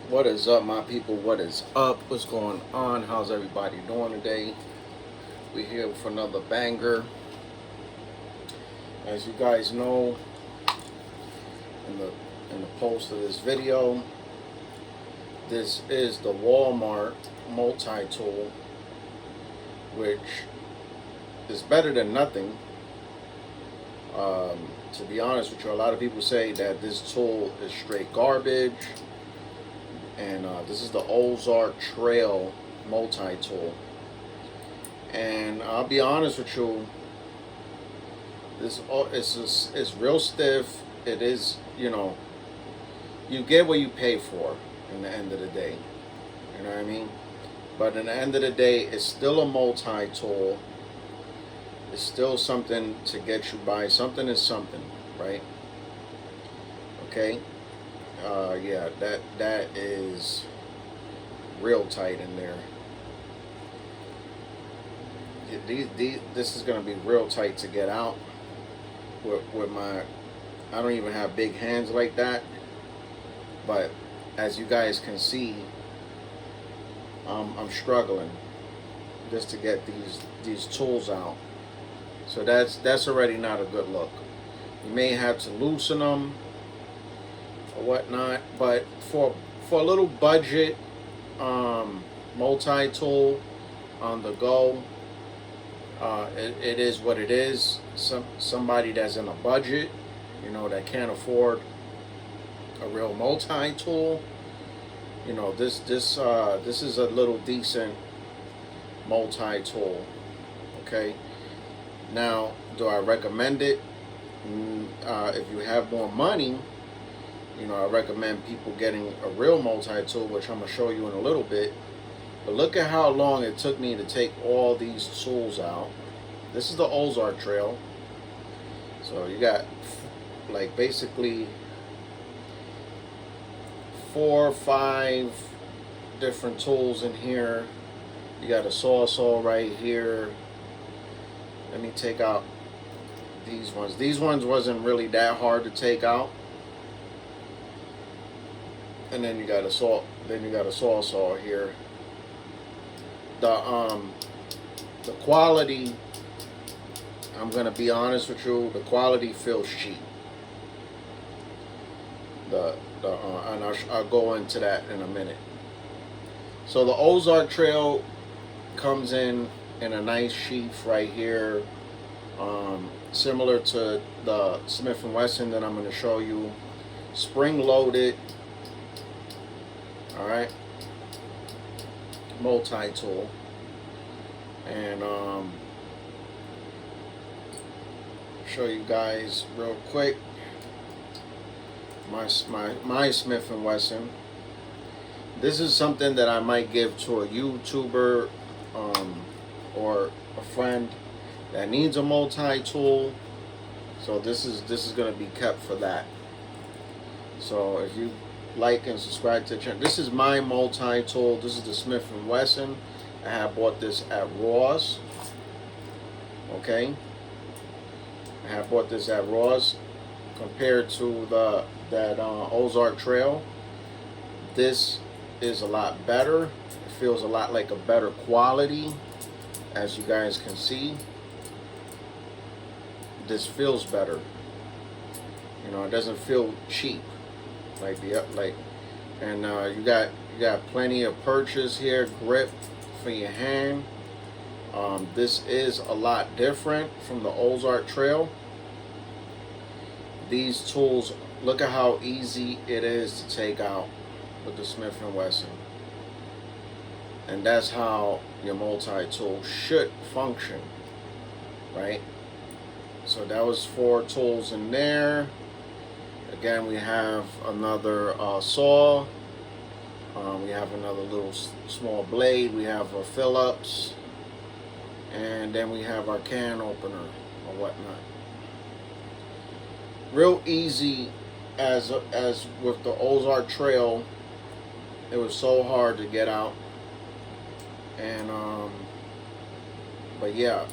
What is up, my people? What is up? What's going on? How's everybody doing today? We're here for another banger. As you guys know, in the in the post of this video, this is the Walmart multi-tool, which is better than nothing. To be honest with you, a lot of people say that this tool is straight garbage, and this is the Ozark Trail multi-tool. And I'll be honest with you, it's real stiff. It is, you get what you pay for in the end of the day. You know what I mean? But in the end of the day, it's still a multi-tool. It's still something to get you by. Something is something, right? Okay. Yeah, that is real tight in there. This is gonna be real tight to get out with my. I don't even have big hands like that, but as you guys can see, I'm struggling just to get these tools out. So that's already not a good look. You may have to loosen them or whatnot, but for a little budget multi-tool on the go, it is what it is. Somebody that's in a budget, that can't afford a real multi-tool, this is a little decent multi-tool. Okay. Now, do I recommend it? If you have more money, I recommend people getting a real multi-tool, which I'm gonna show you in a little bit. But look at how long it took me to take all these tools out. This is the Ozark Trail. So you got like basically 4 or 5 different tools in here. You got a saw right here. Let me take out these ones. These ones wasn't really that hard to take out. And then you got a saw. Then you got a saw here. The quality, I'm gonna be honest with you, the quality feels cheap. And I'll go into that in a minute. So the Ozark Trail comes in a nice sheath right here, similar to the Smith & Wesson that I'm going to show you. Spring loaded. All right. Multi-tool. And show you guys real quick my Smith & Wesson. This is something that I might give to a YouTuber or a friend that needs a multi-tool. So this is going to be kept for that. So if you like and subscribe to the channel, this is my multi-tool. This is the Smith & Wesson. I have bought this at Ross. Okay, I have bought this at Ross. Compared to that Ozark Trail, this is a lot better. It feels a lot like a better quality, as you guys can see. This feels better. It doesn't feel cheap like and you got plenty of purchase here, grip for your hand. This is a lot different from the Ozark Trail. These tools, look at how easy it is to take out with the Smith & Wesson. And that's how your multi-tool should function, right? So that was 4 tools in there. Again, we have another saw. We have another little small blade. We have a Phillips. And then we have our can opener or whatnot. Real easy, as with the Ozark Trail, it was so hard to get out. And but yeah,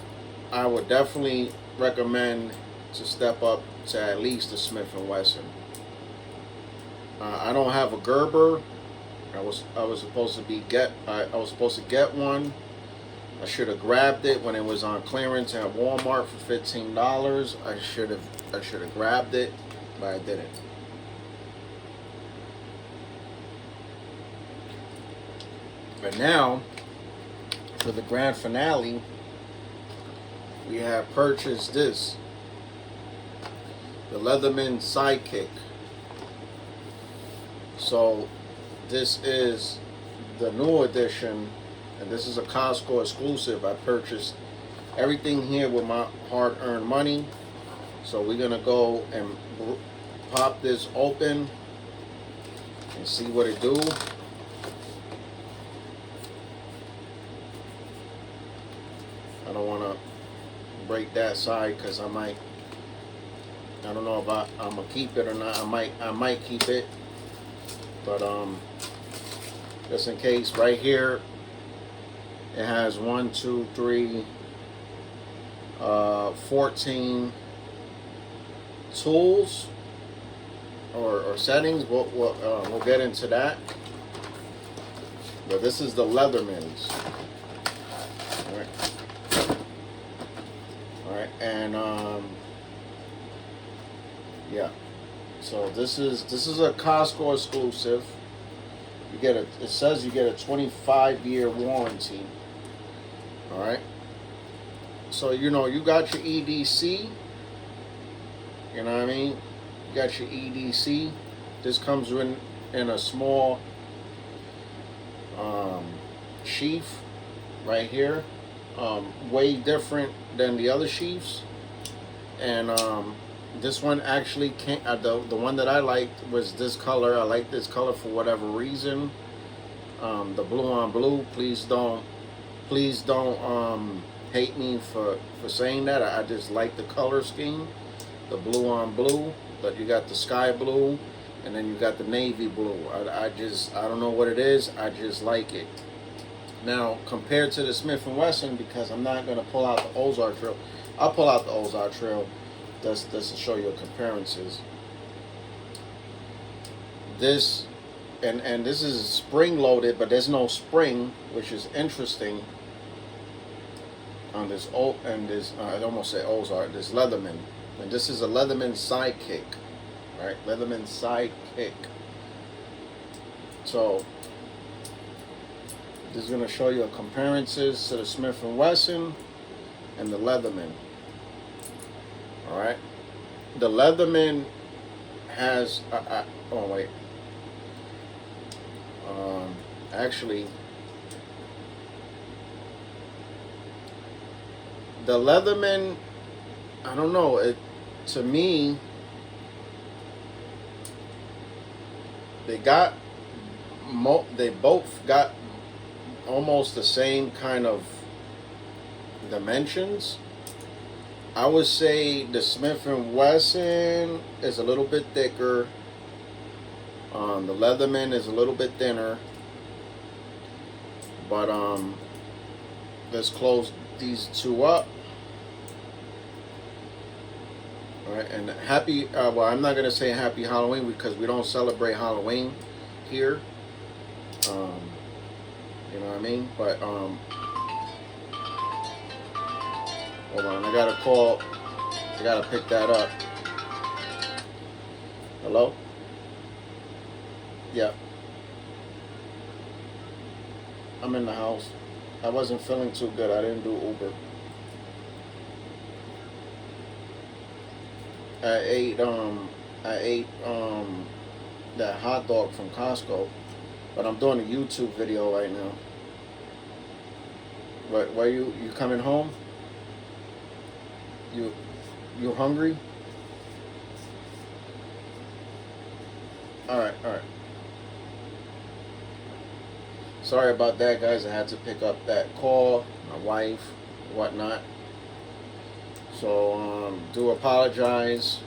I would definitely recommend to step up to at least the Smith & Wesson. I don't have a Gerber, I was supposed to get one. I should have grabbed it when it was on clearance at Walmart for $15. I should have grabbed it, but I didn't. But now, for the grand finale, we have purchased this, the Leatherman Sidekick. So this is the new edition, and this is a Costco exclusive. I purchased everything here with my hard-earned money. So we're gonna go and pop this open and see what it do. I don't want to break that side because I don't know if I'm gonna keep it or not. I might keep it, but just in case. Right here it has 1, 2, 3, 14 tools or settings. We'll get into that. But this is the Leatherman's. All right, and yeah. So this is a Costco exclusive. It says you get a 25-year warranty. All right. So you got your EDC. You know what I mean? You got your EDC. This comes in a small sheath right here. Way different than the other sheaths, and this one actually came. The one that I liked was this color. I like this color for whatever reason. The blue on blue. Please don't hate me for saying that. I just like the color scheme. The blue on blue. But you got the sky blue, and then you got the navy blue. I don't know what it is. I just like it. Now, compared to the Smith & Wesson, because I'm not going to pull out the Ozark Trail. I'll pull out the Ozark Trail just to show you comparisons. This, and this is spring-loaded, but there's no spring, which is interesting on this, I almost say Ozark, this Leatherman. And this is a Leatherman Sidekick. All right, Leatherman Sidekick. So this is going to show you a comparisons to the Smith & Wesson and the Leatherman. All right. The Leatherman has, oh wait. Actually, the Leatherman, I don't know, to me, they both got almost the same kind of dimensions. I would say the Smith & Wesson is a little bit thicker. The Leatherman is a little bit thinner. But let's close these two up. All right, and happy. Well, I'm not gonna say happy Halloween because we don't celebrate Halloween here. You know what I mean? But hold on, I got a call. I gotta pick that up. Hello? Yeah. I'm in the house. I wasn't feeling too good. I didn't do Uber. I ate that hot dog from Costco, but I'm doing a YouTube video right now. Where you coming home? You hungry? All right. Sorry about that, guys. I had to pick up that call, my wife, whatnot. So, do apologize.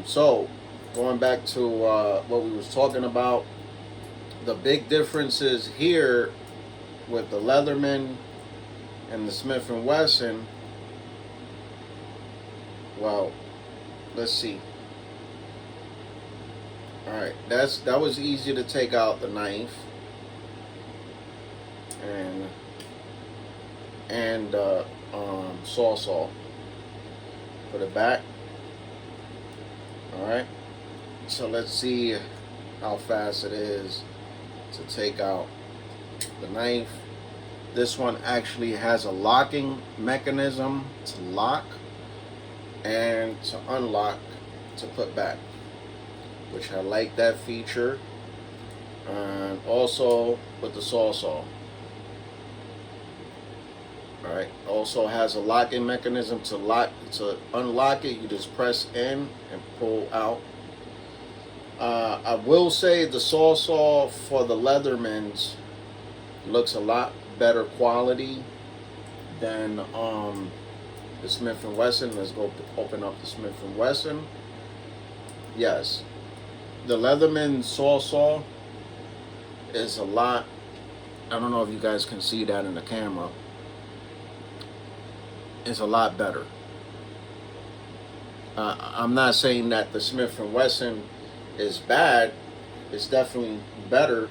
So, going back to what we was talking about, the big differences here with the Leatherman and the Smith & Wesson. Well, let's see. All right, that was easy to take out the knife and saw. Put it back. All right. So let's see how fast it is to take out the knife. This one actually has a locking mechanism to lock and to unlock to put back, which I like that feature. And also with the saw. Alright, also has a locking mechanism to unlock it. You just press in and pull out. I will say the saw for the Leathermans looks a lot better quality than the Smith & Wesson. Let's go open up the Smith & Wesson. Yes, the Leatherman saw is a lot. I don't know if you guys can see that in the camera. It's a lot better. I'm not saying that the Smith & Wesson is bad. It's definitely better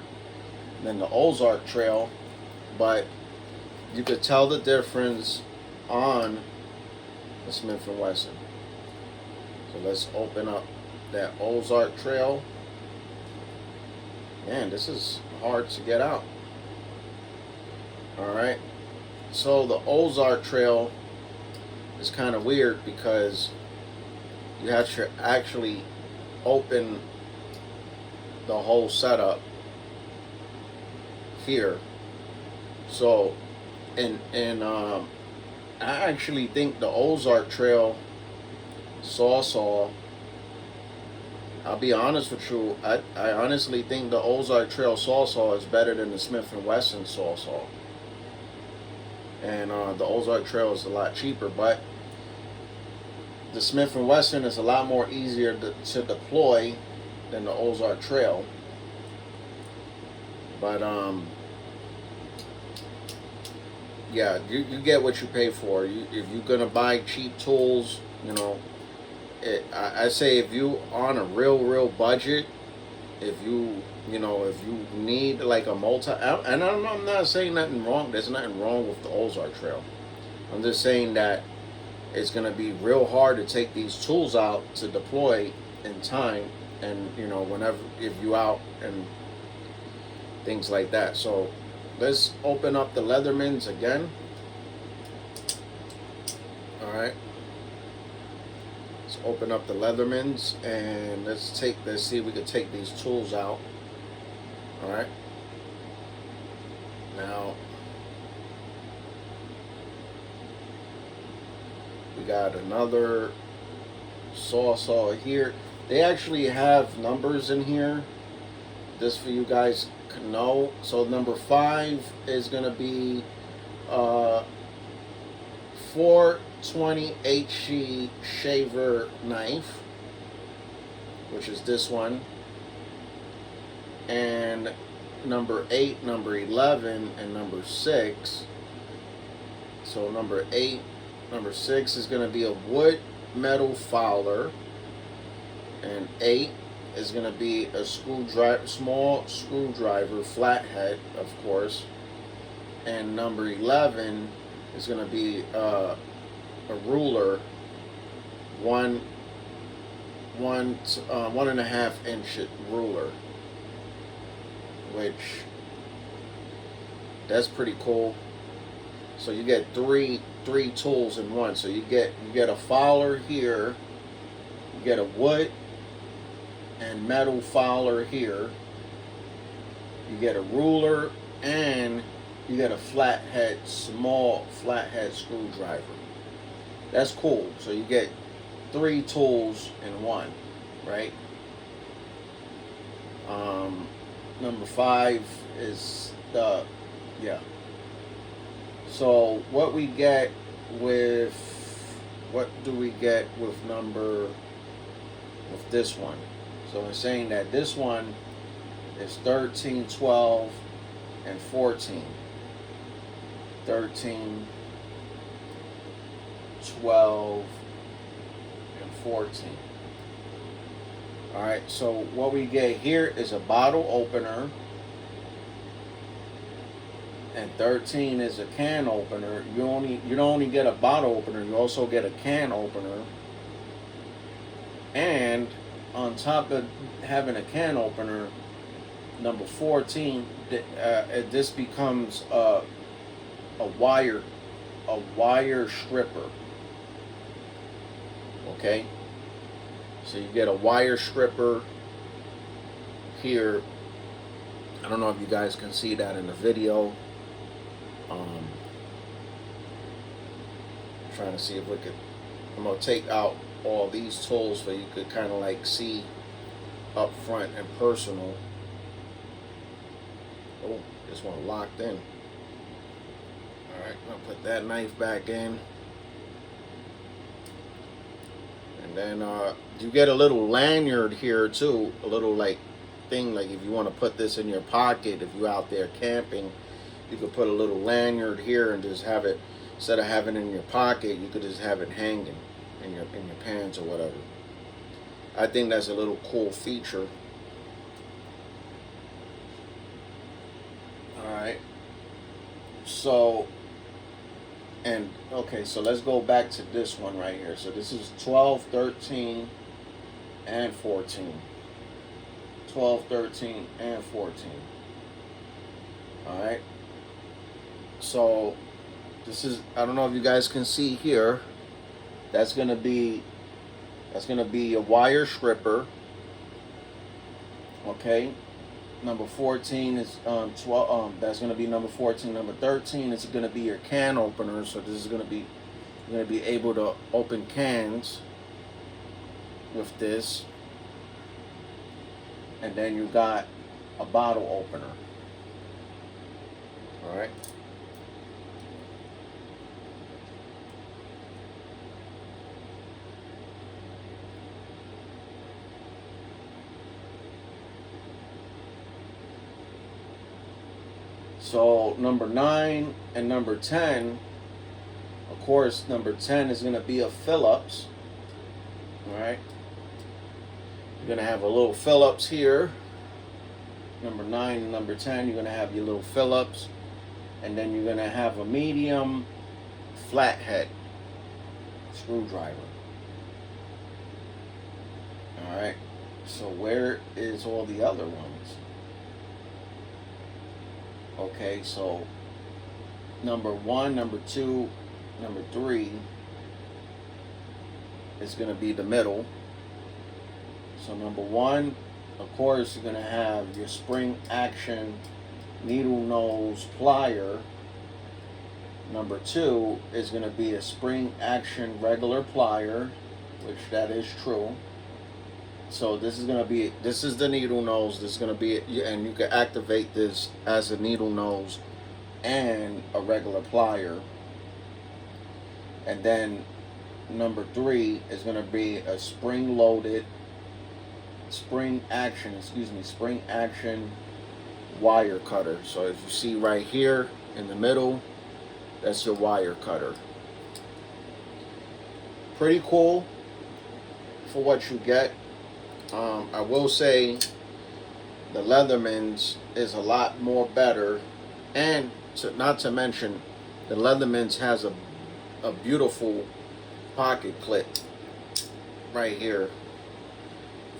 than the Ozark Trail, but you could tell the difference on the Smith & Wesson. So let's open up that Ozark Trail. Man, this is hard to get out. Alright, so the Ozark Trail is kind of weird because you have to actually open the whole setup here. So and I actually think the Ozark Trail saw, I'll be honest with you, I honestly think the Ozark Trail saw is better than the Smith & Wesson saw. And the Ozark Trail is a lot cheaper, but the Smith & Wesson is a lot more easier to deploy than the Ozark Trail. But yeah, you get what you pay for. If you're gonna buy cheap tools, I say if you on a real budget, if you need like a and I'm not saying nothing wrong. There's nothing wrong with the Ozark Trail. I'm just saying that it's gonna be real hard to take these tools out to deploy in time, and whenever if you out and things like that. So let's open up the Leathermans again. All right. Let's open up the Leathermans and let's see if we can take these tools out. All right. Now we got another saw here. They actually have numbers in here, just for you guys to know. So number 5 is gonna be 420 HG shaver knife, which is this one. And number 8, number 11, and number 6. So number 8, number 6 is going to be a wood metal fowler, and 8 is going to be a small screwdriver, flathead, of course, and number 11 is going to be a ruler, 1.5 inch ruler, which that's pretty cool. So you get three tools in one. So you get a fowler here, you get a wood and metal fowler here, you get a ruler, and you get a small flathead screwdriver. That's cool. So you get 3 tools in one, right? Number 5 is So what do we get with this one? So we're saying that this one is 13, 12, and 14. 13, 12, and 14. All right, so what we get here is a bottle opener, and 13 is a can opener. You don't only get a bottle opener, you also get a can opener. And on top of having a can opener, number 14, this becomes a wire stripper. Okay, so you get a wire stripper here. I don't know if you guys can see that in the video. Trying to see if we could. I'm gonna take out all these tools so you could kind of like see up front and personal. Oh, this one locked in. All right, I'll put that knife back in. And then you get a little lanyard here too, a little like thing, like if you want to put this in your pocket, if you're out there camping, you could put a little lanyard here and just have it, instead of having it in your pocket, you could just have it hanging in your pants or whatever. I think that's a little cool feature. All right. So, and okay, so let's go back to this one right here. So this is 12, 13, and 14. 12, 13, and 14. All right. So this is, I don't know if you guys can see here, that's gonna be a wire stripper. Okay, number 14 is 12. That's gonna be number 14. Number 13 is gonna be your can opener. So this is gonna be, you're gonna be able to open cans with this. And then you got a bottle opener. All right. So number 9 and number 10, of course, number 10 is going to be a Phillips. All right. You're going to have a little Phillips here. Number 9 and number 10, you're going to have your little Phillips. And then you're going to have a medium flathead screwdriver. All right. So where is all the other ones? Okay, so number 1, number 2, number 3 is going to be the middle. So number 1, of course, you're going to have your spring action needle nose plier. Number 2 is going to be a spring action regular plier, which that is true. So this is the needle nose. This is going to be, and you can activate this as a needle nose and a regular plier. And then number 3 is going to be a spring action wire cutter. So if you see right here in the middle, that's your wire cutter. Pretty cool for what you get. I will say the Leatherman's is a lot more better, and not to mention the Leatherman's has a beautiful pocket clip right here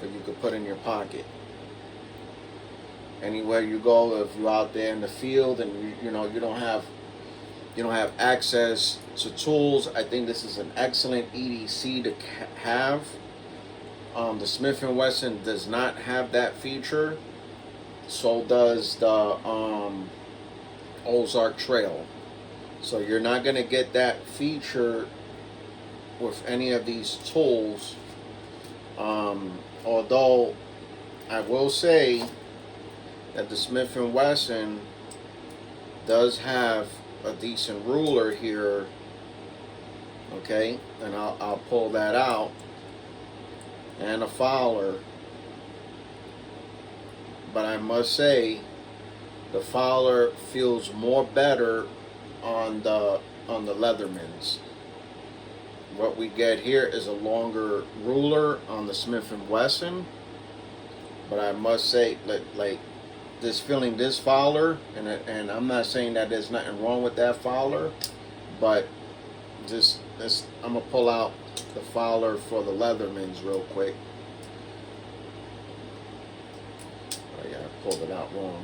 that you could put in your pocket. Anywhere you go, if you're out there in the field and you don't have access to tools, I think this is an excellent EDC to have. The Smith & Wesson does not have that feature. So does the Ozark Trail. So you're not going to get that feature with any of these tools. Although I will say that the Smith & Wesson does have a decent ruler here. Okay, and I'll pull that out. And a fowler, but I must say the fowler feels more better on the Leatherman's. What we get here is a longer ruler on the Smith & Wesson, But I must say, like this feeling, this fowler, and I'm not saying that there's nothing wrong with that fowler, but just this, I'm gonna pull out the fowler for the Leathermans real quick. Oh yeah, I pulled it out wrong.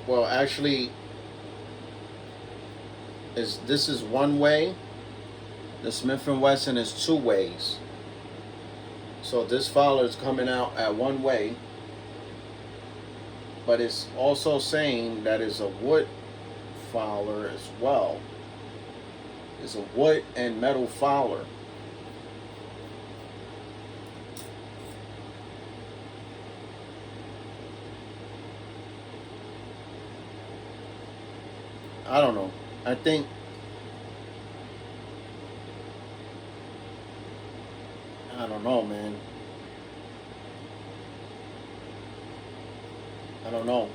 Well, actually, this is one way. The Smith & Wesson is two ways. So this fowler is coming out at one way, but it's also saying that it's a wood fowler as well. It's a wood and metal fowler. I don't know. I think I don't know, man. I don't know.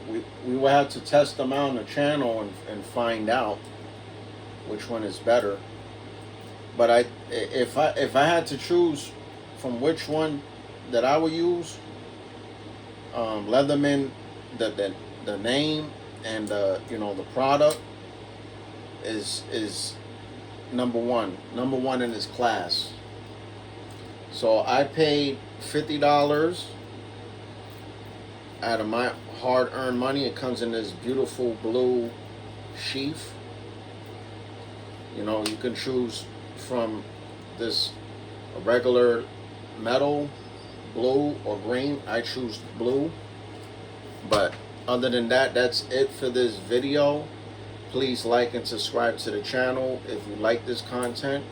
We will have to test them out on the channel and find out which one is better. But if I had to choose from which one that I would use, Leatherman, the name and the product is number one in its class. So I paid $50 out of my hard-earned money. It comes in this beautiful blue sheath. You can choose from this regular metal, blue or green. I choose blue. But other than that, that's it for this video. Please like and subscribe to the channel if you like this content.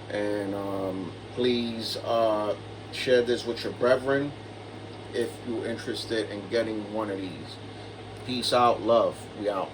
And please share this with your brethren if you're interested in getting one of these. Peace out, love. We out.